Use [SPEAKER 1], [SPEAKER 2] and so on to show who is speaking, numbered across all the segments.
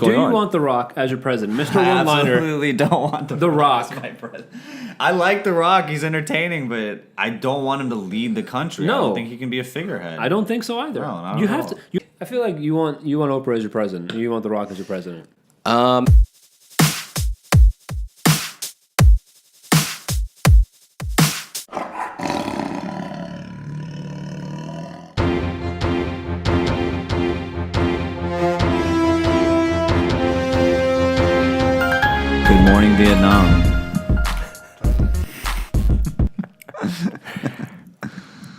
[SPEAKER 1] going on.
[SPEAKER 2] Do you want The Rock as your president? Mr. One-Liner.
[SPEAKER 3] I absolutely don't want
[SPEAKER 2] The Rock
[SPEAKER 3] as my president. I like The Rock. He's entertaining, but I don't want him to lead the country.
[SPEAKER 2] No.
[SPEAKER 3] I don't think he can be a figurehead.
[SPEAKER 2] I don't think so either.
[SPEAKER 3] No, not
[SPEAKER 2] you
[SPEAKER 3] at
[SPEAKER 2] have
[SPEAKER 3] all.
[SPEAKER 2] to. I feel like you want Oprah as your president. You want The Rock as your president.
[SPEAKER 3] Good morning, Vietnam.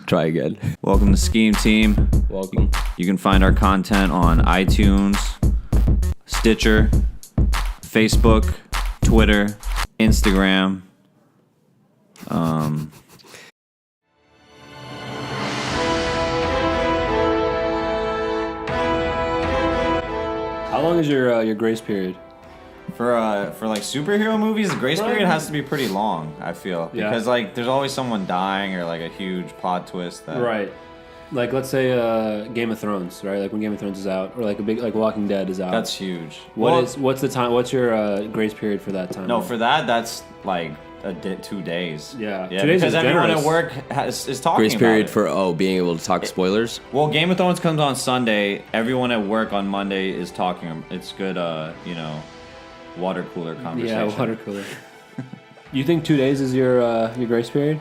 [SPEAKER 1] Try again.
[SPEAKER 3] Welcome to Scheme Team.
[SPEAKER 1] Welcome.
[SPEAKER 3] You can find our content on iTunes, Stitcher, Facebook, Twitter, Instagram.
[SPEAKER 2] How long is your grace period?
[SPEAKER 3] For like superhero movies, the grace period has to be pretty long, I feel.
[SPEAKER 2] Yeah.
[SPEAKER 3] Because like there's always someone dying or like a huge plot twist that
[SPEAKER 2] Right. Like let's say Game of Thrones, right? Like when Game of Thrones is out, or like a big like Walking Dead is out.
[SPEAKER 3] That's huge.
[SPEAKER 2] What's the time? What's your grace period for that time?
[SPEAKER 3] No, for that's like 2 days.
[SPEAKER 2] Yeah. 2
[SPEAKER 3] Yeah,
[SPEAKER 2] days
[SPEAKER 3] because
[SPEAKER 2] is
[SPEAKER 3] everyone
[SPEAKER 2] generous.
[SPEAKER 3] at work is talking
[SPEAKER 1] Grace
[SPEAKER 3] about
[SPEAKER 1] period
[SPEAKER 3] it.
[SPEAKER 1] for being able to talk spoilers.
[SPEAKER 3] Well, Game of Thrones comes on Sunday. Everyone at work on Monday is talking. It's good, water cooler conversation.
[SPEAKER 2] Yeah, water cooler. You think 2 days is your grace period?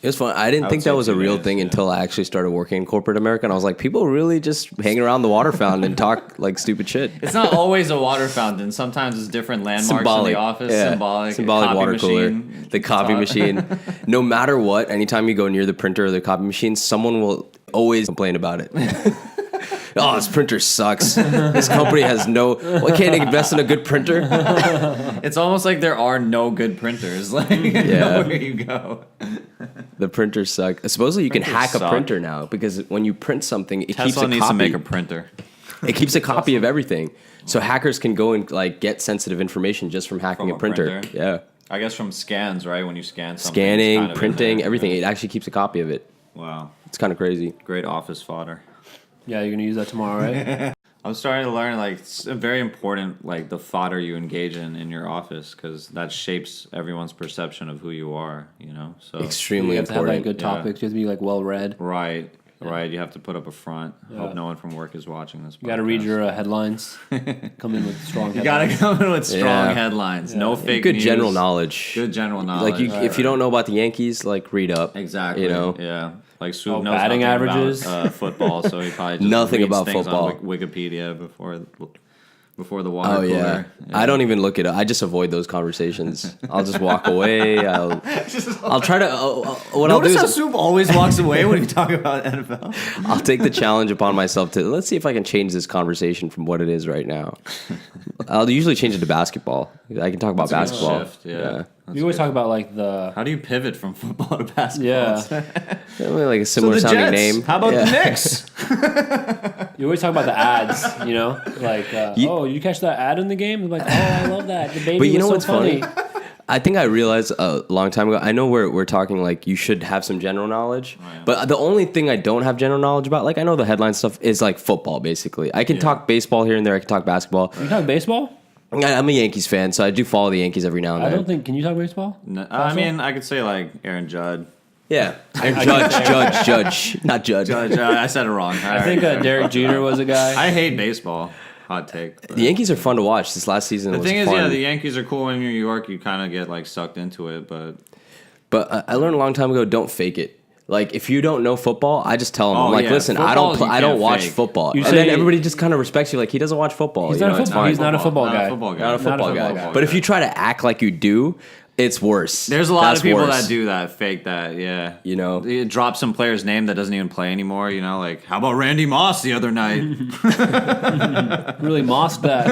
[SPEAKER 1] It was fun. I didn't
[SPEAKER 3] I
[SPEAKER 1] think
[SPEAKER 3] would say
[SPEAKER 1] that was a
[SPEAKER 3] 2
[SPEAKER 1] real
[SPEAKER 3] days,
[SPEAKER 1] thing
[SPEAKER 3] yeah.
[SPEAKER 1] until I actually started working in corporate America, and I was like, people really just hang around the water fountain and talk like stupid shit.
[SPEAKER 3] It's not always a water fountain. Sometimes it's different landmarks in the office.
[SPEAKER 1] yeah.
[SPEAKER 3] Symbolic
[SPEAKER 1] Symbolic water cooler.
[SPEAKER 3] machine.
[SPEAKER 1] The copy machine. No matter what, anytime you go near the printer or the copy machine, someone will always complain about it. Oh, this printer sucks. This company has I can't invest in a good printer.
[SPEAKER 3] It's almost like there are no good printers. Like nowhere you go.
[SPEAKER 1] The printers suck. Supposedly you can
[SPEAKER 3] Printers
[SPEAKER 1] hack a
[SPEAKER 3] suck.
[SPEAKER 1] printer now because when you print something, it keeps
[SPEAKER 3] Tesla
[SPEAKER 1] a
[SPEAKER 3] needs
[SPEAKER 1] copy.
[SPEAKER 3] to make a printer.
[SPEAKER 1] It keeps a copy of everything, so hackers can go and like get sensitive information just from hacking
[SPEAKER 3] From
[SPEAKER 1] a
[SPEAKER 3] a
[SPEAKER 1] printer.
[SPEAKER 3] printer?
[SPEAKER 1] Yeah,
[SPEAKER 3] I guess from scans, right? When you scan something. it's
[SPEAKER 1] scanning,
[SPEAKER 3] kind of in
[SPEAKER 1] printing,
[SPEAKER 3] there.
[SPEAKER 1] everything.
[SPEAKER 3] Yeah.
[SPEAKER 1] It actually keeps a copy of it.
[SPEAKER 3] Wow.
[SPEAKER 1] It's kind of crazy.
[SPEAKER 3] Great office fodder.
[SPEAKER 2] Yeah, you're gonna use that tomorrow, right?
[SPEAKER 3] I'm starting to learn like it's very important, like the fodder you engage in your office, because that shapes everyone's perception of who you are. So
[SPEAKER 1] Extremely
[SPEAKER 2] You have to have
[SPEAKER 1] important.
[SPEAKER 2] like good topics. You have to be like well read.
[SPEAKER 3] right. You have to put up a front. Hope no one from work is watching this.
[SPEAKER 2] You got to read your headlines. Come in with strong headlines.
[SPEAKER 3] You gotta come in with strong
[SPEAKER 1] Yeah.
[SPEAKER 3] headlines. No fake
[SPEAKER 1] Good
[SPEAKER 3] news.
[SPEAKER 1] general knowledge.
[SPEAKER 3] Good general knowledge.
[SPEAKER 1] Like if you don't know about the Yankees, like read up.
[SPEAKER 3] Exactly. Yeah. Like Swoop
[SPEAKER 2] Oh,
[SPEAKER 3] knows
[SPEAKER 2] batting
[SPEAKER 3] nothing
[SPEAKER 2] averages?
[SPEAKER 3] about football, so he probably just
[SPEAKER 1] Nothing
[SPEAKER 3] reads
[SPEAKER 1] about
[SPEAKER 3] things
[SPEAKER 1] football.
[SPEAKER 3] on Wikipedia before the water
[SPEAKER 1] Oh
[SPEAKER 3] cooler.
[SPEAKER 1] yeah. I don't even look it up. I just avoid those conversations. I'll just walk away. I'll try to. What I'll do
[SPEAKER 3] Notice how
[SPEAKER 1] is
[SPEAKER 3] Swoop always walks away when you talk about NFL.
[SPEAKER 1] I'll take the challenge upon myself to let's see if I can change this conversation from what it is right now. I'll usually change it to basketball. I can talk about
[SPEAKER 3] That's a good
[SPEAKER 1] basketball.
[SPEAKER 3] shift, yeah.
[SPEAKER 2] You always talk about like the
[SPEAKER 3] How do you pivot from football to basketball?
[SPEAKER 2] yeah.
[SPEAKER 1] Like a similar sounding name.
[SPEAKER 3] How about
[SPEAKER 1] Yeah.
[SPEAKER 3] the Knicks?
[SPEAKER 2] You always talk about the ads, like oh, you catch that ad in the game? I'm like, oh, I love that. The baby
[SPEAKER 1] But you
[SPEAKER 2] was
[SPEAKER 1] know
[SPEAKER 2] so
[SPEAKER 1] what's funny? I think I realized a long time ago. I know we're talking like you should have some general knowledge, but the only thing I don't have general knowledge about, like I know the headline stuff, is like football. Basically, I can talk baseball here and there. I can talk basketball.
[SPEAKER 2] You talk baseball?
[SPEAKER 1] I'm a Yankees fan, so I do follow the Yankees every now and
[SPEAKER 2] I
[SPEAKER 1] then.
[SPEAKER 2] don't think. Can you talk baseball?
[SPEAKER 3] No, I mean, I could say like Aaron Judd.
[SPEAKER 1] Yeah, Judge, not Judge.
[SPEAKER 3] I said it wrong.
[SPEAKER 2] I think Derek Jeter was a guy.
[SPEAKER 3] I hate baseball. Hot take. But
[SPEAKER 1] The Yankees are fun to watch. This last season
[SPEAKER 3] the
[SPEAKER 1] was
[SPEAKER 3] thing is,
[SPEAKER 1] fun.
[SPEAKER 3] the Yankees are cool in New York. You kind of get like sucked into it,
[SPEAKER 1] But I learned a long time ago, don't fake it. Like if you don't know football, I just tell them,
[SPEAKER 3] Oh,
[SPEAKER 1] I'm like,
[SPEAKER 3] yeah,
[SPEAKER 1] listen, I
[SPEAKER 3] football,
[SPEAKER 1] don't
[SPEAKER 3] you
[SPEAKER 1] I don't
[SPEAKER 3] can't
[SPEAKER 1] watch
[SPEAKER 3] fake.
[SPEAKER 1] football.
[SPEAKER 2] You
[SPEAKER 1] And
[SPEAKER 2] say-
[SPEAKER 1] then everybody just kind of respects you, like he doesn't watch football.
[SPEAKER 2] He's
[SPEAKER 1] you
[SPEAKER 2] not
[SPEAKER 1] know,
[SPEAKER 2] a
[SPEAKER 1] it's
[SPEAKER 2] football.
[SPEAKER 1] fine.
[SPEAKER 2] He's not a football
[SPEAKER 3] Not
[SPEAKER 2] guy.
[SPEAKER 3] a football guy.
[SPEAKER 1] Not a football guy.
[SPEAKER 2] football
[SPEAKER 1] But if you try to act like you do, it's worse.
[SPEAKER 3] There's a lot
[SPEAKER 1] That's
[SPEAKER 3] of people
[SPEAKER 1] worse.
[SPEAKER 3] that do that, fake that, yeah.
[SPEAKER 1] You know?
[SPEAKER 3] You drop some player's name that doesn't even play anymore, like, how about Randy Moss the other night?
[SPEAKER 2] Really mossed that.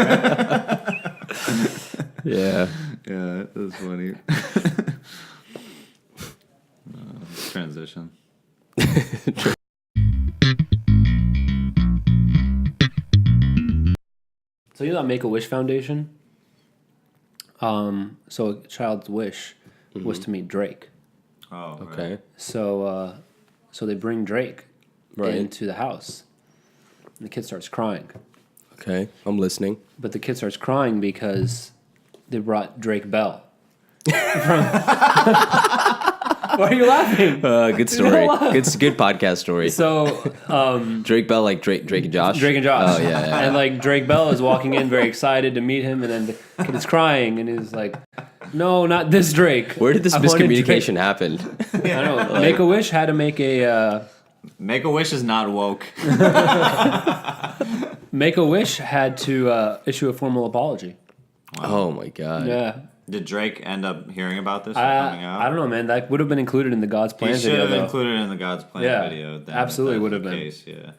[SPEAKER 2] Right?
[SPEAKER 1] Yeah.
[SPEAKER 3] Yeah, that's funny. Transition.
[SPEAKER 2] So you know that Make-A-Wish Foundation? So a child's wish was to meet Drake.
[SPEAKER 3] Oh,
[SPEAKER 1] Okay.
[SPEAKER 2] So So they bring Drake
[SPEAKER 1] Right.
[SPEAKER 2] into the house. And the kid starts crying.
[SPEAKER 1] Okay, I'm listening.
[SPEAKER 2] But the kid starts crying because they brought Drake Bell. Why are you laughing?
[SPEAKER 1] Good story. Good podcast story.
[SPEAKER 2] So
[SPEAKER 1] Drake Bell, like Drake and Josh.
[SPEAKER 2] Drake and Josh.
[SPEAKER 1] Oh yeah.
[SPEAKER 2] And like Drake Bell is walking in very excited to meet him, and then the kid is crying, and he's like, "No, not this Drake."
[SPEAKER 1] Where did this
[SPEAKER 2] I wanted
[SPEAKER 1] miscommunication happen?
[SPEAKER 2] Drake. I don't know. Make a Wish had to make a.
[SPEAKER 3] Make a Wish is not woke.
[SPEAKER 2] Make a Wish had to issue a formal apology.
[SPEAKER 1] Oh my god.
[SPEAKER 2] Yeah.
[SPEAKER 3] Did Drake end up hearing about this or coming out?
[SPEAKER 2] I don't know, man. That would have been included in the God's Plan
[SPEAKER 3] He should
[SPEAKER 2] video.
[SPEAKER 3] have
[SPEAKER 2] though.
[SPEAKER 3] included it in the God's Plan
[SPEAKER 2] Yeah,
[SPEAKER 3] video. Then,
[SPEAKER 2] absolutely
[SPEAKER 3] if that
[SPEAKER 2] would
[SPEAKER 3] was
[SPEAKER 2] have
[SPEAKER 3] the
[SPEAKER 2] been.
[SPEAKER 3] Case. Yeah,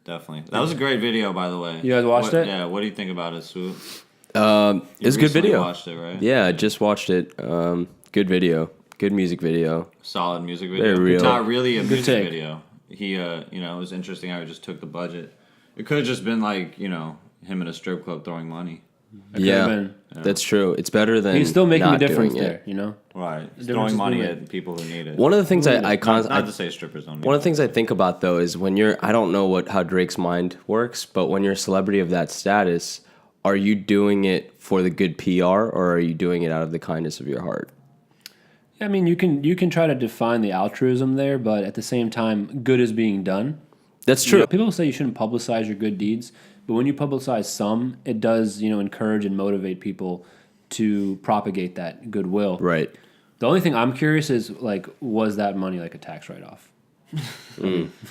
[SPEAKER 3] definitely. That was a great video, by the way.
[SPEAKER 2] You guys watched it?
[SPEAKER 3] Yeah. What do you think about it, Swoop?
[SPEAKER 1] It's a good
[SPEAKER 3] recently
[SPEAKER 1] video.
[SPEAKER 3] Watched it, right?
[SPEAKER 1] Yeah, I just watched it. Good video. Good music video.
[SPEAKER 3] Solid music video.
[SPEAKER 1] Very real.
[SPEAKER 3] It's not really a music
[SPEAKER 2] take.
[SPEAKER 3] video. He, it was interesting how he just took the budget. It could have just been like, him in a strip club throwing money.
[SPEAKER 1] Yeah, that's true. It's better than
[SPEAKER 2] He's still making a
[SPEAKER 1] not
[SPEAKER 2] difference
[SPEAKER 1] doing it.
[SPEAKER 2] there, you know?
[SPEAKER 3] Right. He's
[SPEAKER 2] difference
[SPEAKER 3] throwing
[SPEAKER 2] is
[SPEAKER 3] money
[SPEAKER 2] being
[SPEAKER 3] at people who need it.
[SPEAKER 1] One of the things I
[SPEAKER 3] not to say strippers don't need
[SPEAKER 1] one of the things I think about though is when you're, I don't know how Drake's mind works, but when you're a celebrity of that status, are you doing it for the good PR or are you doing it out of the kindness of your heart?
[SPEAKER 2] I mean, you can try to define the altruism there, but at the same time, good is being done.
[SPEAKER 1] That's true.
[SPEAKER 2] People say you shouldn't publicize your good deeds, but when you publicize some, it does, encourage and motivate people to propagate that goodwill.
[SPEAKER 1] Right.
[SPEAKER 2] The only thing I'm curious is, like, was that money like a tax write-off?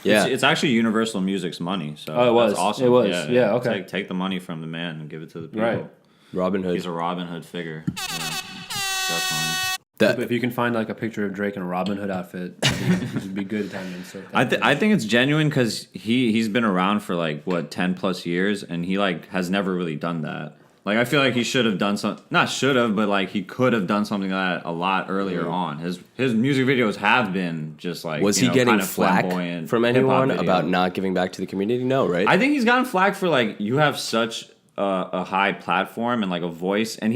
[SPEAKER 1] Yeah.
[SPEAKER 3] It's actually Universal Music's money. So
[SPEAKER 2] Oh, it was.
[SPEAKER 3] That's awesome.
[SPEAKER 2] It was. Yeah, okay.
[SPEAKER 3] Take the money from the man and give it to the people.
[SPEAKER 2] Right.
[SPEAKER 1] Robin Hood.
[SPEAKER 3] He's a Robin Hood figure. Yeah, definitely.
[SPEAKER 2] If you can find like a picture of Drake in a Robin Hood outfit, it would be good time to insert that.
[SPEAKER 3] I think it's genuine because he's been around for like 10 plus years and he like has never really done that. Like I feel like he should have done not should have, but like he could have done something like that a lot earlier on. His music videos have been just like
[SPEAKER 1] Was he getting
[SPEAKER 3] kind of
[SPEAKER 1] flack
[SPEAKER 3] flamboyant
[SPEAKER 1] from anyone
[SPEAKER 3] hip-hop
[SPEAKER 1] about
[SPEAKER 3] videos.
[SPEAKER 1] not giving back to the community? No, right?
[SPEAKER 3] I think he's gotten flack for like you have such a high platform and like a voice, and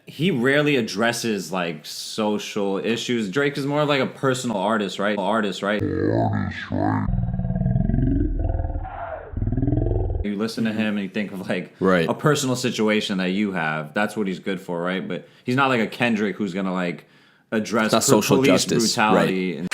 [SPEAKER 3] he rarely addresses like social issues. Drake is more of like a personal artist, right? You listen to him and you think of like
[SPEAKER 1] Right.
[SPEAKER 3] a personal situation that you have. That's what he's good for, right? But he's not like a Kendrick who's gonna like address
[SPEAKER 1] not social
[SPEAKER 3] police
[SPEAKER 1] justice,
[SPEAKER 3] brutality. And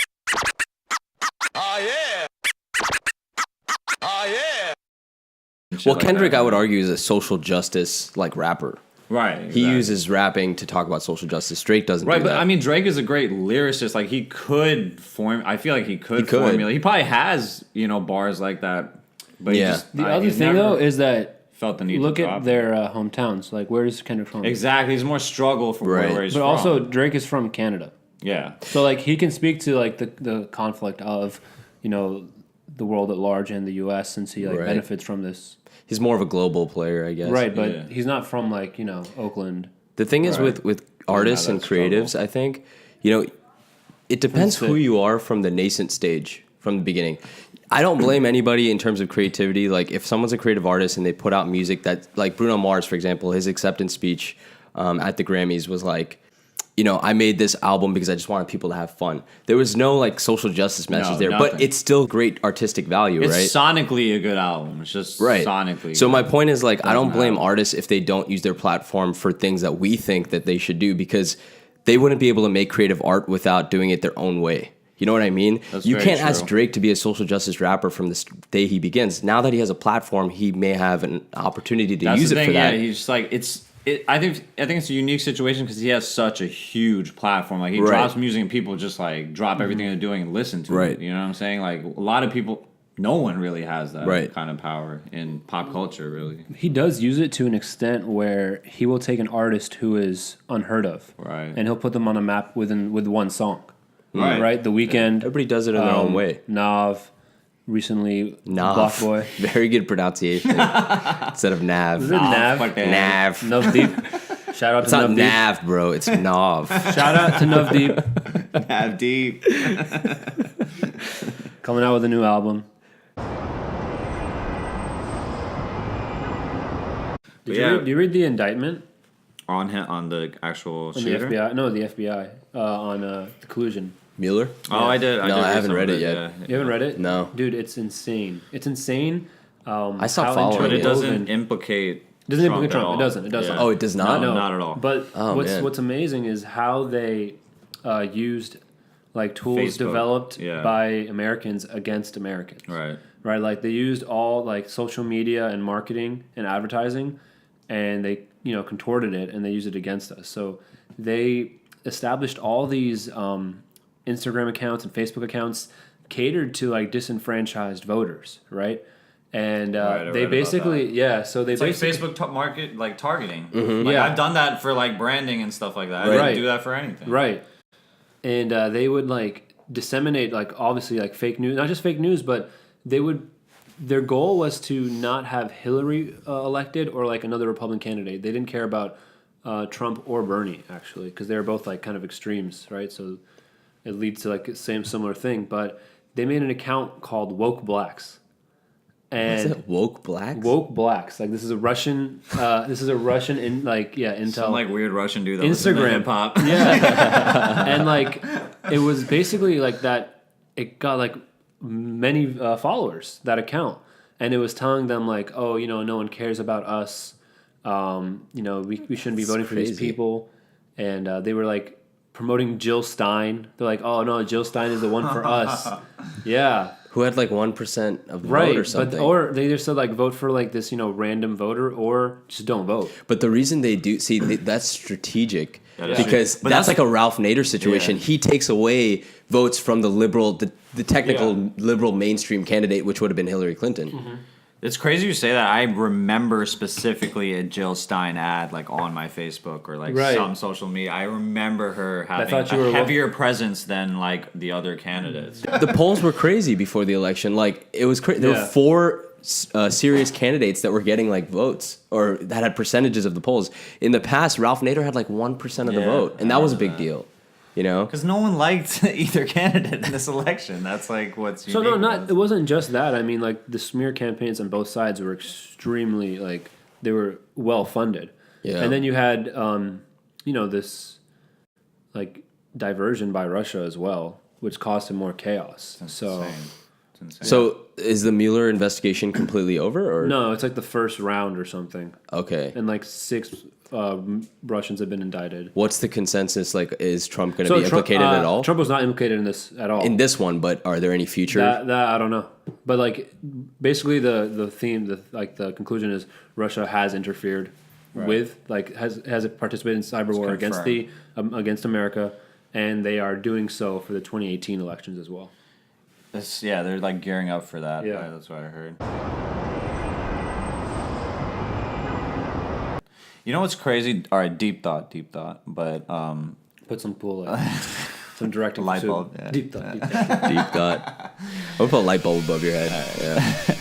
[SPEAKER 3] shit
[SPEAKER 1] Well,
[SPEAKER 3] like
[SPEAKER 1] Kendrick,
[SPEAKER 3] that.
[SPEAKER 1] I would argue, is a social justice like rapper.
[SPEAKER 3] Right.
[SPEAKER 1] He
[SPEAKER 3] exactly.
[SPEAKER 1] uses rapping to talk about social justice. Drake doesn't
[SPEAKER 3] Right,
[SPEAKER 1] do
[SPEAKER 3] but
[SPEAKER 1] that.
[SPEAKER 3] I mean, Drake is a great lyricist. Like, he could I feel like he could
[SPEAKER 1] could.
[SPEAKER 3] formulate. He probably has, bars like that. But
[SPEAKER 1] Yeah.
[SPEAKER 3] he just,
[SPEAKER 2] The other
[SPEAKER 3] he's
[SPEAKER 2] thing,
[SPEAKER 3] never
[SPEAKER 2] though, is that
[SPEAKER 3] felt the need
[SPEAKER 2] look
[SPEAKER 3] to
[SPEAKER 2] at
[SPEAKER 3] drop
[SPEAKER 2] their hometowns. Like, where is Kendrick from?
[SPEAKER 3] Exactly. He's more struggle from
[SPEAKER 1] Right.
[SPEAKER 3] where he's
[SPEAKER 2] But
[SPEAKER 3] from.
[SPEAKER 2] also, Drake is from Canada.
[SPEAKER 3] Yeah.
[SPEAKER 2] So, like, he can speak to, like, the conflict of, the world at large and the U.S. since he, like,
[SPEAKER 1] Right.
[SPEAKER 2] benefits from this.
[SPEAKER 1] He's more of a global player, I guess.
[SPEAKER 2] Right, but
[SPEAKER 3] Yeah.
[SPEAKER 2] he's not from, like, Oakland.
[SPEAKER 1] The thing is
[SPEAKER 3] Right.
[SPEAKER 1] with artists
[SPEAKER 3] have
[SPEAKER 1] and
[SPEAKER 3] that
[SPEAKER 1] creatives,
[SPEAKER 3] struggle.
[SPEAKER 1] I think, it depends
[SPEAKER 2] That's
[SPEAKER 1] who
[SPEAKER 2] it.
[SPEAKER 1] you are from the nascent stage, from the beginning. I don't blame anybody in terms of creativity. Like, if someone's a creative artist and they put out music that, like Bruno Mars, for example, his acceptance speech at the Grammys was like, I made this album because I just wanted people to have fun. There was no, like, social justice message there,
[SPEAKER 3] nothing.
[SPEAKER 1] but it's still great artistic value,
[SPEAKER 3] It's
[SPEAKER 1] right?
[SPEAKER 3] sonically a good album. It's just
[SPEAKER 1] Right.
[SPEAKER 3] sonically.
[SPEAKER 1] So
[SPEAKER 3] good.
[SPEAKER 1] my point is, like, I don't
[SPEAKER 3] Doesn't
[SPEAKER 1] blame
[SPEAKER 3] have-
[SPEAKER 1] artists if they don't use their platform for things that we think that they should do, because they wouldn't be able to make creative art without doing it their own way. You know what I mean?
[SPEAKER 3] That's
[SPEAKER 1] You
[SPEAKER 3] very
[SPEAKER 1] can't ask
[SPEAKER 3] true.
[SPEAKER 1] Drake to be a social justice rapper from the day he begins. Now that he has a platform, he may have an opportunity to
[SPEAKER 3] That's
[SPEAKER 1] use
[SPEAKER 3] the
[SPEAKER 1] it
[SPEAKER 3] thing,
[SPEAKER 1] for that.
[SPEAKER 3] Yeah, he's just like I think it's a unique situation because he has such a huge platform. Like he
[SPEAKER 1] Right.
[SPEAKER 3] drops music and people just like drop everything they're doing and listen to
[SPEAKER 1] Right.
[SPEAKER 3] it. You know what I'm saying? Like a lot of people, no one really has that
[SPEAKER 1] Right.
[SPEAKER 3] kind of power in pop culture. Really,
[SPEAKER 2] He does use it to an extent where he will take an artist who is unheard of,
[SPEAKER 3] Right.
[SPEAKER 2] and he'll put them on a map with one song,
[SPEAKER 3] Right.
[SPEAKER 2] The Weeknd,
[SPEAKER 1] Everybody does it in their own way.
[SPEAKER 2] Nav, recently
[SPEAKER 1] Nav.
[SPEAKER 2] Block Boy.
[SPEAKER 1] Very good pronunciation. Instead of Nav.
[SPEAKER 2] Is it Nav?
[SPEAKER 3] fuck that.
[SPEAKER 1] Nav.
[SPEAKER 2] Nuv Deep. Shout out
[SPEAKER 1] It's
[SPEAKER 2] to
[SPEAKER 1] not
[SPEAKER 2] Nuv Deep.
[SPEAKER 1] Nav, bro. It's Nav.
[SPEAKER 2] Shout out to Nuv Deep.
[SPEAKER 3] Have deep.
[SPEAKER 2] Coming out with a new album. Did you read the indictment
[SPEAKER 3] on the actual
[SPEAKER 2] from
[SPEAKER 3] shooter.
[SPEAKER 2] the FBI? No, the FBI on the collusion.
[SPEAKER 1] Mueller?
[SPEAKER 3] Oh, I did.
[SPEAKER 1] No,
[SPEAKER 3] did
[SPEAKER 1] I haven't
[SPEAKER 3] some
[SPEAKER 1] read
[SPEAKER 3] of
[SPEAKER 1] it yet.
[SPEAKER 3] Yeah.
[SPEAKER 2] You haven't read it?
[SPEAKER 1] No.
[SPEAKER 2] Dude, it's insane. It's insane.
[SPEAKER 1] I stopped
[SPEAKER 2] how
[SPEAKER 1] following
[SPEAKER 3] But it doesn't
[SPEAKER 2] interwoven-
[SPEAKER 3] implicate.
[SPEAKER 2] Doesn't implicate
[SPEAKER 3] at
[SPEAKER 2] Trump.
[SPEAKER 3] all.
[SPEAKER 2] It doesn't. It doesn't.
[SPEAKER 1] Oh, it does not?
[SPEAKER 3] No, not at all.
[SPEAKER 2] But
[SPEAKER 1] Oh, man.
[SPEAKER 2] what's amazing is how they used like tools
[SPEAKER 3] Facebook.
[SPEAKER 2] developed
[SPEAKER 3] Yeah.
[SPEAKER 2] by Americans against Americans.
[SPEAKER 3] Right.
[SPEAKER 2] Right. Like they used all like social media and marketing and advertising, and they contorted it and they used it against us. So they established all these Instagram accounts and Facebook accounts catered to like disenfranchised voters. Right. And
[SPEAKER 3] Right, I
[SPEAKER 2] they
[SPEAKER 3] read about
[SPEAKER 2] basically,
[SPEAKER 3] that.
[SPEAKER 2] so they
[SPEAKER 3] It's like
[SPEAKER 2] basically
[SPEAKER 3] Facebook market, like targeting. Like
[SPEAKER 2] Yeah.
[SPEAKER 3] I've done that for like branding and stuff like that. I
[SPEAKER 2] Right.
[SPEAKER 3] didn't do that for anything.
[SPEAKER 2] Right. And they would like disseminate like obviously like fake news, not just fake news, but their goal was to not have Hillary elected or like another Republican candidate. They didn't care about Trump or Bernie actually, because they were both like kind of extremes, right? So it leads to like the same similar thing. But they made an account called Woke Blacks.
[SPEAKER 1] Is
[SPEAKER 2] And
[SPEAKER 1] it woke blacks?
[SPEAKER 2] Woke Blacks, like this is a Russian in like intel.
[SPEAKER 3] Some like weird Russian dude that listens to
[SPEAKER 2] Instagram.
[SPEAKER 3] hip hop.
[SPEAKER 2] Yeah, and like it was basically like that. It got like many followers, that account, and it was telling them like, oh, no one cares about us. We shouldn't be voting for these
[SPEAKER 1] crazy.
[SPEAKER 2] people, and they were like promoting Jill Stein. They're like, oh no, Jill Stein is the one for us. Yeah.
[SPEAKER 1] Who had like 1% of the
[SPEAKER 2] Right,
[SPEAKER 1] vote or something.
[SPEAKER 2] or they just said like vote for like this random voter or just don't vote.
[SPEAKER 1] But the reason they do that's strategic
[SPEAKER 3] is
[SPEAKER 1] because
[SPEAKER 3] strategic. But
[SPEAKER 1] that's
[SPEAKER 3] that's
[SPEAKER 1] like a Ralph Nader situation.
[SPEAKER 3] Yeah.
[SPEAKER 1] He takes away votes from the liberal, the technical liberal mainstream candidate, which would have been Hillary Clinton.
[SPEAKER 2] Mm-hmm.
[SPEAKER 3] It's crazy you say that. I remember specifically a Jill Stein ad like on my Facebook or like
[SPEAKER 2] Right.
[SPEAKER 3] some social media. I remember her having
[SPEAKER 2] thought you
[SPEAKER 3] a
[SPEAKER 2] were
[SPEAKER 3] heavier presence than like the other candidates.
[SPEAKER 1] The polls were crazy before the election. Like it was crazy. There
[SPEAKER 2] Yeah.
[SPEAKER 1] were 4 serious candidates that were getting like votes or that had percentages of the polls. In the past, Ralph Nader had like 1% of the
[SPEAKER 3] Yeah,
[SPEAKER 1] vote, and
[SPEAKER 3] I
[SPEAKER 1] that was a
[SPEAKER 3] remember
[SPEAKER 1] big
[SPEAKER 3] that.
[SPEAKER 1] deal. You know,
[SPEAKER 3] Because no one liked either candidate in this election. That's like what's
[SPEAKER 2] So
[SPEAKER 3] unique
[SPEAKER 2] no,
[SPEAKER 3] about
[SPEAKER 2] it wasn't just that. I mean, like the smear campaigns on both sides were extremely like they were well funded.
[SPEAKER 1] Yeah.
[SPEAKER 2] And then you had this like diversion by Russia as well, which caused him more chaos. So
[SPEAKER 3] insane. It's insane.
[SPEAKER 1] so is the Mueller investigation completely over, or
[SPEAKER 2] no, it's like the first round or something,
[SPEAKER 1] Okay,
[SPEAKER 2] and like 6 Russians have been indicted.
[SPEAKER 1] what's the consensus? Like, is Trump going to be implicated at all
[SPEAKER 2] Trump was not implicated in this at all.
[SPEAKER 1] in this one? But are there any future?
[SPEAKER 2] That I don't know, but like basically the theme, the conclusion is Russia has interfered with has participated in cyber war against against America, and they are doing so for the 2018 elections as well.
[SPEAKER 3] They're like gearing up for that.
[SPEAKER 2] Yeah.
[SPEAKER 3] That's what I heard. You know what's crazy? All right, deep thought. But
[SPEAKER 2] Put some cool some directing
[SPEAKER 3] Light
[SPEAKER 2] for
[SPEAKER 3] bulb,
[SPEAKER 2] Swoop.
[SPEAKER 3] yeah.
[SPEAKER 2] Deep thought.
[SPEAKER 1] Deep thought. I'm gonna put a light bulb above your head. Yeah.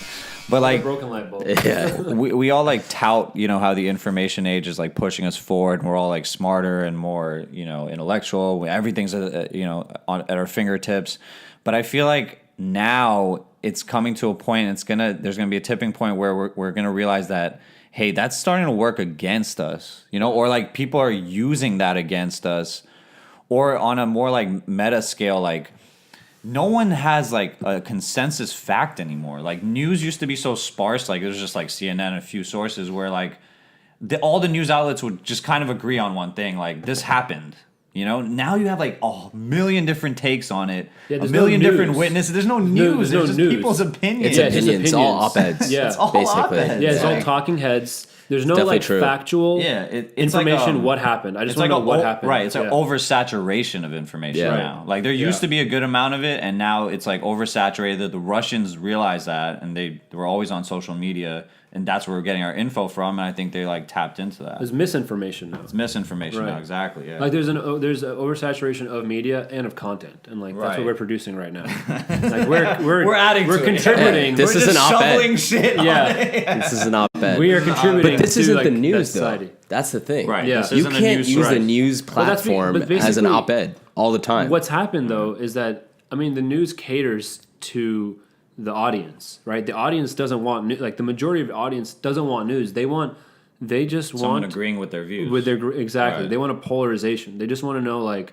[SPEAKER 3] but like
[SPEAKER 2] Broken light bulb.
[SPEAKER 1] Yeah.
[SPEAKER 3] we all like tout, how the information age is like pushing us forward, and we're all like smarter and more, intellectual. Everything's at our fingertips. But I feel like now it's coming to a point. There's gonna be a tipping point where we're gonna realize that, hey, that's starting to work against us, or like people are using that against us, or on a more like meta scale, like no one has like a consensus fact anymore. Like news used to be so sparse, like it was just like CNN and a few sources where like all the news outlets would just kind of agree on one thing, like this happened. Now you have like a million different takes on it,
[SPEAKER 2] Yeah,
[SPEAKER 3] a
[SPEAKER 2] there's
[SPEAKER 3] million
[SPEAKER 2] no news.
[SPEAKER 3] different witnesses. There's no news.
[SPEAKER 2] there's no
[SPEAKER 3] There's just
[SPEAKER 2] news.
[SPEAKER 3] people's opinions.
[SPEAKER 2] Yeah,
[SPEAKER 1] It's
[SPEAKER 2] just
[SPEAKER 1] opinions, all
[SPEAKER 2] opinions.
[SPEAKER 1] op-eds.
[SPEAKER 2] Yeah.
[SPEAKER 3] It's all
[SPEAKER 1] basically.
[SPEAKER 3] op-eds.
[SPEAKER 2] Yeah, it's all
[SPEAKER 3] Like-
[SPEAKER 2] talking heads. There's no
[SPEAKER 1] definitely
[SPEAKER 2] like
[SPEAKER 1] true.
[SPEAKER 2] factual
[SPEAKER 3] Yeah, it's
[SPEAKER 2] information.
[SPEAKER 3] like,
[SPEAKER 2] What happened? I just
[SPEAKER 3] It's
[SPEAKER 2] want
[SPEAKER 3] like
[SPEAKER 2] to know what happened.
[SPEAKER 3] Right, it's like
[SPEAKER 2] Yeah.
[SPEAKER 3] oversaturation of information
[SPEAKER 1] Yeah.
[SPEAKER 3] now. Like there used to be a good amount of it, and now it's like oversaturated. The Russians realize that, and they were always on social media, and that's where we're getting our info from. And I think they like tapped into that.
[SPEAKER 2] There's misinformation now.
[SPEAKER 3] It's misinformation
[SPEAKER 2] Right.
[SPEAKER 3] now, exactly. Yeah.
[SPEAKER 2] Like there's an oversaturation of media and of content, and like that's
[SPEAKER 3] Right.
[SPEAKER 2] what we're producing right now. Like we're
[SPEAKER 3] We're adding
[SPEAKER 2] we're
[SPEAKER 3] to it.
[SPEAKER 2] contributing.
[SPEAKER 1] This
[SPEAKER 3] we're
[SPEAKER 1] is
[SPEAKER 3] just
[SPEAKER 1] an op-ed.
[SPEAKER 3] shoveling shit. on
[SPEAKER 2] Yeah.
[SPEAKER 3] it.
[SPEAKER 1] This is an op-ed.
[SPEAKER 2] We are contributing.
[SPEAKER 1] But this
[SPEAKER 2] to,
[SPEAKER 1] isn't
[SPEAKER 2] like,
[SPEAKER 1] the news,
[SPEAKER 2] that
[SPEAKER 1] though.
[SPEAKER 2] society.
[SPEAKER 1] That's the thing.
[SPEAKER 3] Right.
[SPEAKER 2] Yeah.
[SPEAKER 3] This
[SPEAKER 1] You
[SPEAKER 3] isn't a
[SPEAKER 1] can't
[SPEAKER 3] news
[SPEAKER 1] use the
[SPEAKER 3] source.
[SPEAKER 1] news
[SPEAKER 2] Well, that's be-
[SPEAKER 1] platform
[SPEAKER 2] but
[SPEAKER 1] as an
[SPEAKER 2] basically-
[SPEAKER 1] op-ed all the time.
[SPEAKER 2] What's happened though is that the news caters to the audience, right? The audience doesn't want like the majority of the audience doesn't want news. They just
[SPEAKER 3] Someone
[SPEAKER 2] want
[SPEAKER 3] agreeing with their views.
[SPEAKER 2] exactly.
[SPEAKER 3] Right.
[SPEAKER 2] They want a polarization. They just want to know like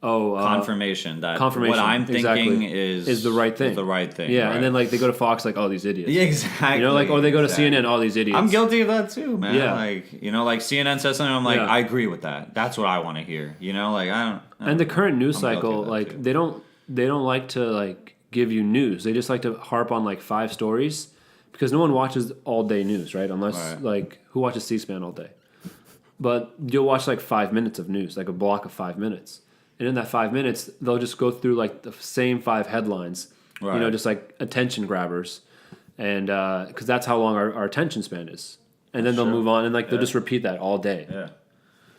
[SPEAKER 3] confirmation that what I'm thinking
[SPEAKER 2] is the right thing.
[SPEAKER 3] The right thing.
[SPEAKER 2] Yeah,
[SPEAKER 3] right.
[SPEAKER 2] and then like they go to Fox, like, oh, these idiots.
[SPEAKER 3] Yeah, exactly.
[SPEAKER 2] You know, like, or they go to CNN, all these idiots.
[SPEAKER 3] I'm guilty of that too, man.
[SPEAKER 2] Yeah.
[SPEAKER 3] Like, you know, like CNN says something, I'm like, I agree with that. That's what I want to hear. You know, like I don't.
[SPEAKER 2] And the current news cycle, like they don't like to like give you news. They just like to harp on like 5 stories because no one watches all day news, right? Unless like who watches C-SPAN all day? But you'll watch like 5 minutes of news, like a block of 5 minutes. And in that 5 minutes, they'll just go through like the same 5 headlines, you know, just like attention grabbers. And because that's how long our attention span is. And then they'll move on and like they'll just repeat that all day.
[SPEAKER 3] Yeah.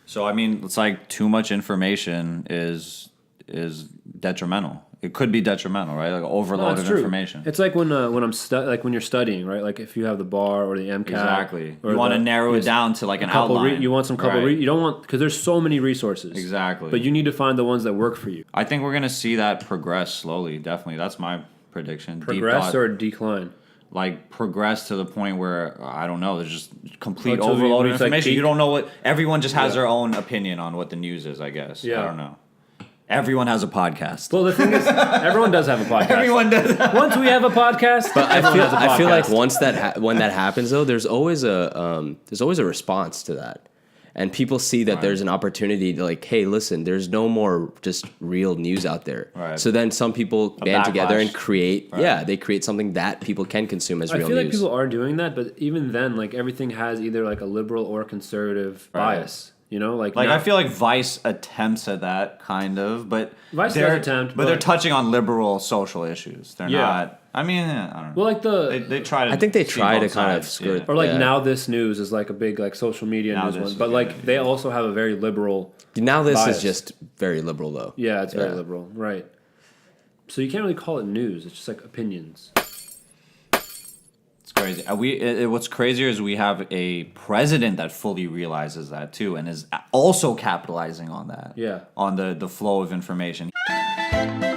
[SPEAKER 3] So, I mean, it's like too much information is detrimental. It could be detrimental, right? Like overload of information.
[SPEAKER 2] It's like when I'm like when you're studying, right? Like if you have the bar or the MCAT.
[SPEAKER 3] Exactly. You want to narrow it down to like an outline.
[SPEAKER 2] You want some couple. You don't want because there's so many resources.
[SPEAKER 3] Exactly.
[SPEAKER 2] But you need to find the ones that work for you.
[SPEAKER 3] I think we're gonna see that progress slowly. Definitely, that's my prediction.
[SPEAKER 2] Progress or decline.
[SPEAKER 3] Like progress to the point where I don't know. There's just complete overload of information. Like you don't know what everyone just has their own opinion on what the news is. I guess. Yeah. I don't know. Everyone has a podcast.
[SPEAKER 2] Well, the thing is, everyone does have a podcast.
[SPEAKER 3] Everyone does.
[SPEAKER 2] Once we have a podcast,
[SPEAKER 1] but I feel like once when that happens though, there's always a response to that, and people see that there's an opportunity to like, hey, listen, there's no more just real news out there. Right. So then some people band together and create. Right. They create something that people can consume as real news.
[SPEAKER 2] I feel like people are doing that, but even then, like everything has either like a liberal or conservative bias. You know, like
[SPEAKER 3] I feel like Vice attempts at that kind of, but
[SPEAKER 2] Vice does attempt,
[SPEAKER 3] but they're touching on liberal social issues. They're not. I mean, I don't know.
[SPEAKER 2] Well, like
[SPEAKER 3] they try to.
[SPEAKER 1] I think they try to kind of skirt.
[SPEAKER 2] Or like Now This News is like a big like social media news one, but like they also have a very liberal.
[SPEAKER 1] Now This bias. Is just very liberal though.
[SPEAKER 2] Yeah, it's very liberal, right? So you can't really call it news. It's just like opinions.
[SPEAKER 3] Crazy. What's crazier is we have a president that fully realizes that too, and is also capitalizing on that.
[SPEAKER 2] Yeah.
[SPEAKER 3] On the flow of information.
[SPEAKER 2] I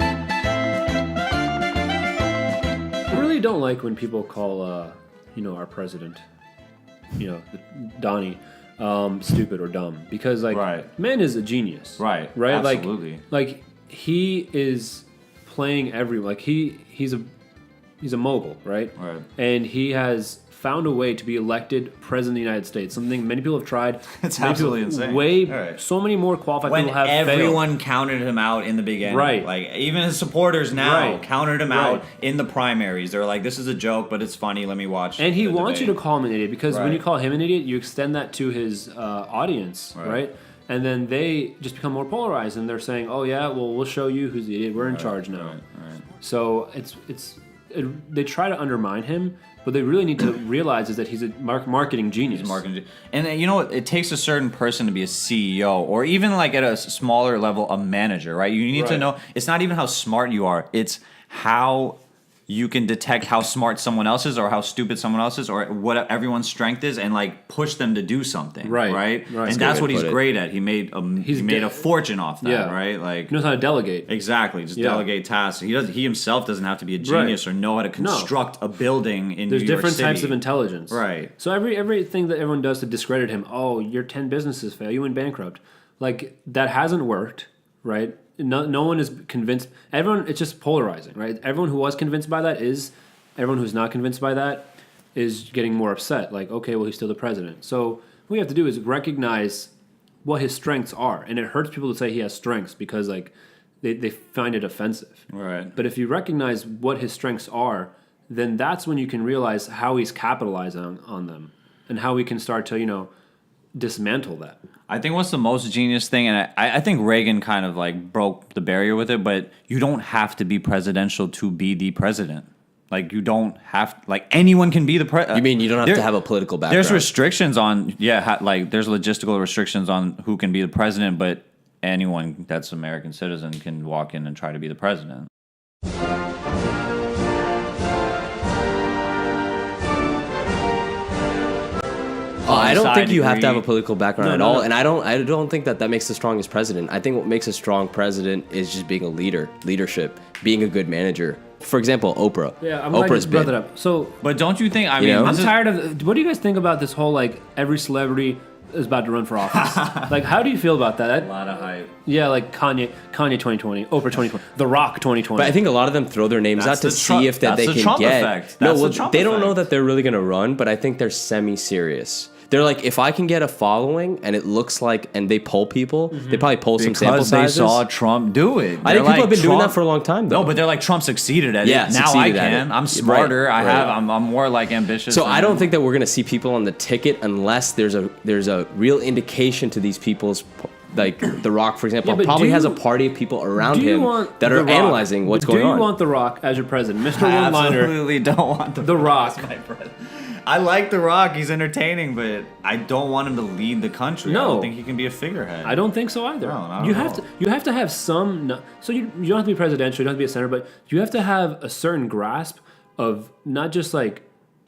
[SPEAKER 2] really don't like when people call, our president, Donnie, stupid or dumb because man is a genius.
[SPEAKER 3] Right.
[SPEAKER 2] Right.
[SPEAKER 3] Absolutely.
[SPEAKER 2] Like he is playing everyone. Like he's a mogul, right?
[SPEAKER 3] Right.
[SPEAKER 2] And he has found a way to be elected president of the United States. Something many people have tried.
[SPEAKER 3] It's absolutely insane.
[SPEAKER 2] So many more qualified people have failed.
[SPEAKER 3] Everyone counted him out in the beginning.
[SPEAKER 2] Right.
[SPEAKER 3] Like even his supporters now counted him out in the primaries. They're like, this is a joke, but it's funny. Let me watch.
[SPEAKER 2] And he wants you to call him an idiot because when you call him an idiot, you extend that to his audience, right? And then they just become more polarized, and they're saying, "Oh yeah, well we'll show you who's the idiot. We're in charge now." Right. So they try to undermine him, but they really need to realize is that he's a marketing genius.
[SPEAKER 3] And you know what? It takes a certain person to be a CEO, or even like at a smaller level, a manager, right? You need to know, it's not even how smart you are, it's how you can detect how smart someone else is or how stupid someone else is or what everyone's strength is and like push them to do something. Right. And that's what he's great at. He made a fortune off that, right? Like
[SPEAKER 2] he knows how to delegate.
[SPEAKER 3] Exactly. Just delegate tasks. He himself doesn't have to be a genius or know how to construct a building in New York City.
[SPEAKER 2] There's different types of intelligence.
[SPEAKER 3] Right.
[SPEAKER 2] So everything that everyone does to discredit him, oh, your 10 businesses fail, you went bankrupt. Like that hasn't worked, right? No one is convinced. Everyone, it's just polarizing, right? Everyone who was convinced by that everyone who's not convinced by that is getting more upset. Like, okay, well, he's still the president. So what we have to do is recognize what his strengths are. And it hurts people to say he has strengths because like they find it offensive.
[SPEAKER 3] Right.
[SPEAKER 2] But if you recognize what his strengths are, then that's when you can realize how he's capitalizing on them and how we can start to, dismantle that.
[SPEAKER 3] I think what's the most genius thing, and I think Reagan kind of like broke the barrier with it, but you don't have to be presidential to be the president. Like you don't have anyone can be the president.
[SPEAKER 1] You mean you don't have to have a political background?
[SPEAKER 3] There's restrictions on there's logistical restrictions on who can be the president, but anyone that's an American citizen can walk in and try to be the president.
[SPEAKER 1] I don't think you have to have a political background at all, and I don't think that makes the strongest president. I think what makes a strong president is just being a leadership, being a good manager. For example, Oprah.
[SPEAKER 2] Yeah, I'm glad you brought that up. So,
[SPEAKER 3] but don't you think? I'm tired
[SPEAKER 2] of. What do you guys think about this whole like every celebrity is about to run for office. Like, how do you feel about that?
[SPEAKER 3] A lot of hype.
[SPEAKER 2] Yeah, like Kanye 2020, Oprah 2020, The Rock 2020.
[SPEAKER 1] But I think a lot of them throw their names
[SPEAKER 3] That's
[SPEAKER 1] out to
[SPEAKER 3] the Trump-
[SPEAKER 1] see if that
[SPEAKER 3] that's
[SPEAKER 1] they
[SPEAKER 3] the
[SPEAKER 1] can
[SPEAKER 3] Trump
[SPEAKER 1] get.
[SPEAKER 3] effect.
[SPEAKER 1] No,
[SPEAKER 3] That's
[SPEAKER 1] well,
[SPEAKER 3] the Trump
[SPEAKER 1] they don't know
[SPEAKER 3] effect.
[SPEAKER 1] that they're really going to run, but I think they're semi-serious. They're like, if I can get a following and it looks like, and they poll people, they probably poll some sample
[SPEAKER 3] Because they
[SPEAKER 1] sizes.
[SPEAKER 3] saw Trump do it.
[SPEAKER 1] I think people have been doing that for a long time, though.
[SPEAKER 3] No, but they're like, Trump succeeded at
[SPEAKER 1] Yeah,
[SPEAKER 3] it. Now I
[SPEAKER 1] succeeded at
[SPEAKER 3] can.
[SPEAKER 1] it.
[SPEAKER 3] I'm smarter.
[SPEAKER 1] Right, right.
[SPEAKER 3] I'm more like ambitious.
[SPEAKER 1] So
[SPEAKER 3] than
[SPEAKER 1] I don't
[SPEAKER 3] him.
[SPEAKER 1] think that we're going to see people on the ticket unless there's a real indication to these people's, like The Rock, for example,
[SPEAKER 2] Yeah, but
[SPEAKER 1] probably
[SPEAKER 2] do
[SPEAKER 1] has a
[SPEAKER 2] you-
[SPEAKER 1] party of people around
[SPEAKER 2] do you
[SPEAKER 1] him
[SPEAKER 2] want
[SPEAKER 1] that
[SPEAKER 2] The
[SPEAKER 1] are
[SPEAKER 2] Rock-
[SPEAKER 1] analyzing what's
[SPEAKER 2] but
[SPEAKER 1] going on.
[SPEAKER 2] Do you want The Rock as your president? Mr.
[SPEAKER 3] I
[SPEAKER 2] One-Liner,
[SPEAKER 3] absolutely don't want
[SPEAKER 2] The Rock.
[SPEAKER 3] I like The Rock. He's entertaining, but I don't want him to lead the country. I
[SPEAKER 2] No.
[SPEAKER 3] don't think he can be a figurehead.
[SPEAKER 2] I don't think so either.
[SPEAKER 3] No, not
[SPEAKER 2] you
[SPEAKER 3] at
[SPEAKER 2] have
[SPEAKER 3] all.
[SPEAKER 2] to. You have to have some. So you don't have to be presidential. You don't have to be a senator, but you have to have a certain grasp of not just like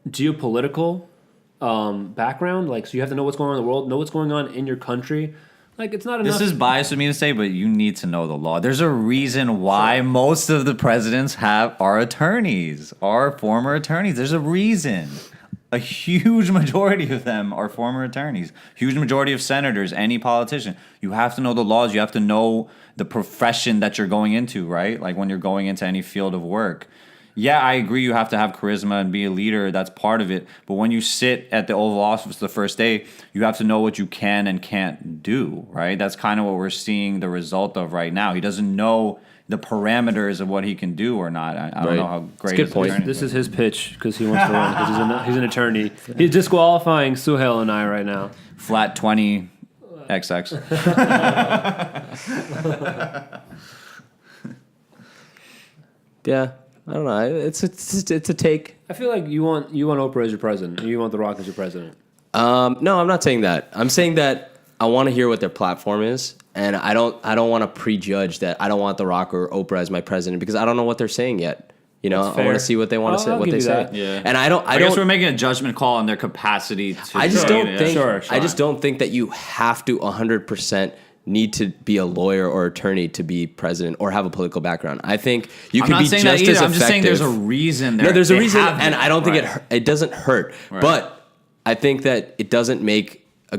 [SPEAKER 2] geopolitical background. Like, so you have to know what's going on in the world, know what's going on in your country. Like, it's not enough.
[SPEAKER 3] This is biased of me to say, but you need to know the law. There's a reason why most of the presidents are attorneys, are former attorneys. There's a reason. A huge majority of them are former attorneys. Huge majority of senators, any politician. You have to know the laws. You have to know the profession that you're going into, right? Like when you're going into any field of work. Yeah, I agree you have to have charisma and be a leader. That's part of it. But when you sit at the Oval Office the first day, you have to know what you can and can't do, right? That's kind of what we're seeing the result of right now. He doesn't know the parameters of what he can do or not. I don't know how great
[SPEAKER 1] Good
[SPEAKER 3] his
[SPEAKER 1] point.
[SPEAKER 3] attorney
[SPEAKER 2] This is his pitch because he wants to run because he's an attorney. He's disqualifying Suhail and I right now.
[SPEAKER 3] Flat 20 XX.
[SPEAKER 1] Yeah, I don't know. It's a take.
[SPEAKER 2] I feel like you want Oprah as your president. You want The Rock as your president.
[SPEAKER 1] No, I'm not saying that. I'm saying that I want to hear what their platform is, and I don't want to prejudge that. I don't want The Rock or Oprah as my president because I don't know what they're saying yet. You know,
[SPEAKER 2] That's
[SPEAKER 1] I want
[SPEAKER 2] fair.
[SPEAKER 1] to see what they want to say,
[SPEAKER 2] I'll
[SPEAKER 1] what
[SPEAKER 2] give
[SPEAKER 1] they
[SPEAKER 2] you
[SPEAKER 1] say.
[SPEAKER 2] that.
[SPEAKER 3] Yeah.
[SPEAKER 1] And I
[SPEAKER 3] guess we're
[SPEAKER 1] don't.
[SPEAKER 3] making a judgment call on their capacity to.
[SPEAKER 1] I just don't think.
[SPEAKER 2] Sure.
[SPEAKER 1] I just don't think that you have to 100% need to be a lawyer or attorney to be president or have a political background. I think you
[SPEAKER 3] I'm
[SPEAKER 1] can
[SPEAKER 3] not
[SPEAKER 1] be
[SPEAKER 3] saying
[SPEAKER 1] just
[SPEAKER 3] that either.
[SPEAKER 1] as
[SPEAKER 3] I'm just saying there's a
[SPEAKER 1] effective.
[SPEAKER 3] reason.
[SPEAKER 1] No, there's a
[SPEAKER 3] they
[SPEAKER 1] reason,
[SPEAKER 3] have
[SPEAKER 1] and
[SPEAKER 3] it.
[SPEAKER 1] I don't think
[SPEAKER 3] Right.
[SPEAKER 1] it doesn't hurt.
[SPEAKER 3] Right.
[SPEAKER 1] But I think that it doesn't make or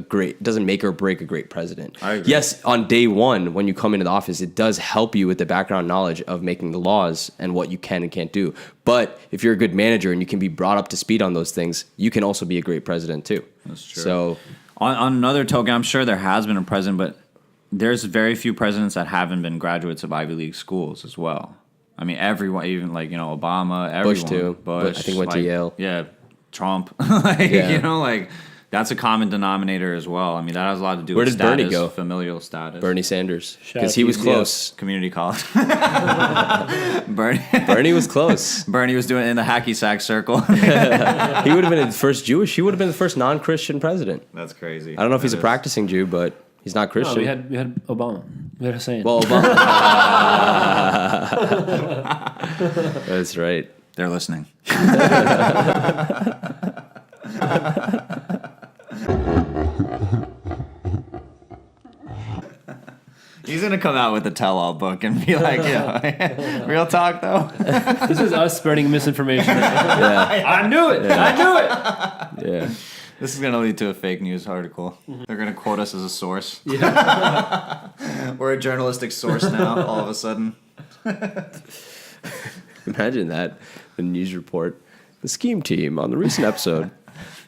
[SPEAKER 1] break a great president.
[SPEAKER 3] I agree.
[SPEAKER 1] Yes, on day one when you come into the office, it does help you with the background knowledge of making the laws and what you can and can't do. But if you're a good manager and you can be brought up to speed on those things, you can also be a great president too.
[SPEAKER 3] That's true.
[SPEAKER 1] So
[SPEAKER 3] On another token, I'm sure there has been a president, but there's very few presidents that haven't been graduates of Ivy League schools as well. I mean, everyone, even like, Obama, everyone.
[SPEAKER 1] Bush too.
[SPEAKER 3] Bush,
[SPEAKER 1] I think went to
[SPEAKER 3] like,
[SPEAKER 1] Yale.
[SPEAKER 3] Yeah, Trump. Like,
[SPEAKER 1] Yeah.
[SPEAKER 3] that's a common denominator as well. I mean, that has a lot to do
[SPEAKER 1] Where
[SPEAKER 3] with
[SPEAKER 1] did Bernie
[SPEAKER 3] status,
[SPEAKER 1] go?
[SPEAKER 3] familial status.
[SPEAKER 1] Bernie Sanders,
[SPEAKER 2] Shout
[SPEAKER 1] because
[SPEAKER 2] out
[SPEAKER 1] he
[SPEAKER 2] to
[SPEAKER 1] was
[SPEAKER 2] UCF.
[SPEAKER 1] close.
[SPEAKER 3] Community college. Bernie.
[SPEAKER 1] Bernie was close.
[SPEAKER 3] Bernie was doing it in the hacky sack circle.
[SPEAKER 1] He would have been the first Jewish. He would have been the first non-Christian president.
[SPEAKER 3] That's crazy.
[SPEAKER 1] I don't know if he's a
[SPEAKER 3] That is.
[SPEAKER 1] practicing Jew, but he's not
[SPEAKER 2] No,
[SPEAKER 1] Christian.
[SPEAKER 2] we had Obama. We had Hussein.
[SPEAKER 1] Well, Obama. That's right.
[SPEAKER 3] They're listening. He's gonna come out with a tell-all book and be like, "Yeah, real talk though."
[SPEAKER 2] This is us spreading misinformation.
[SPEAKER 1] Yeah.
[SPEAKER 2] I knew it. I knew it.
[SPEAKER 1] Yeah.
[SPEAKER 3] This is gonna lead to a fake news article. They're gonna quote us as a source.
[SPEAKER 2] Yeah.
[SPEAKER 3] We're a journalistic source now. All of a sudden,
[SPEAKER 1] Imagine that. The news report. The scheme team on the recent episode.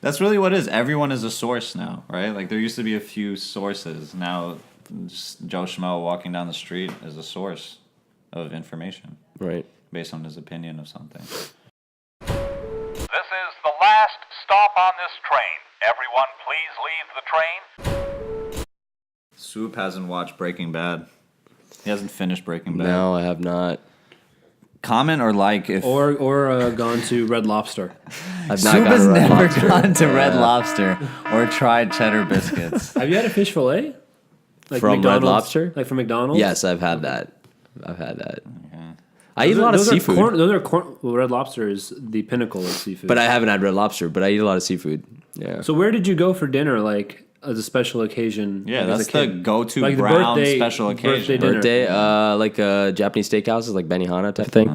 [SPEAKER 3] that's really what it is. Everyone is a source now, right? Like there used to be a few sources. Now, just Joe Schmo walking down the street is a source of information
[SPEAKER 1] Right.
[SPEAKER 3] based on his opinion of something.
[SPEAKER 4] This is the last stop on this train. Everyone, please leave the train.
[SPEAKER 3] Swoop hasn't watched Breaking Bad. He hasn't finished Breaking Bad.
[SPEAKER 1] No, I have not.
[SPEAKER 3] Comment or like if
[SPEAKER 2] Or gone to Red Lobster.
[SPEAKER 1] I've not
[SPEAKER 3] Swoop
[SPEAKER 1] gone
[SPEAKER 3] has
[SPEAKER 1] to Red
[SPEAKER 3] never
[SPEAKER 1] Lobster.
[SPEAKER 3] gone to Red Lobster or tried cheddar biscuits.
[SPEAKER 2] Have you had a fish fillet? Like
[SPEAKER 1] From Red
[SPEAKER 2] McDonald's?
[SPEAKER 1] Lobster?
[SPEAKER 2] Like from McDonald's?
[SPEAKER 1] Yes, I've had that. I eat a lot of
[SPEAKER 2] Those
[SPEAKER 1] seafood.
[SPEAKER 2] Well, Red Lobster is the pinnacle of seafood.
[SPEAKER 1] But I haven't had Red Lobster, but I eat a lot of seafood. Yeah.
[SPEAKER 2] So where did you go for dinner, like, as a special occasion?
[SPEAKER 3] Yeah,
[SPEAKER 2] like, as
[SPEAKER 3] that's
[SPEAKER 2] a
[SPEAKER 3] the
[SPEAKER 2] kid?
[SPEAKER 3] go-to
[SPEAKER 2] Like the
[SPEAKER 3] Brown
[SPEAKER 2] birthday-
[SPEAKER 3] special
[SPEAKER 2] birthday
[SPEAKER 3] occasion.
[SPEAKER 2] dinner.
[SPEAKER 1] Birthday, like Japanese steakhouses, like Benihana type thing.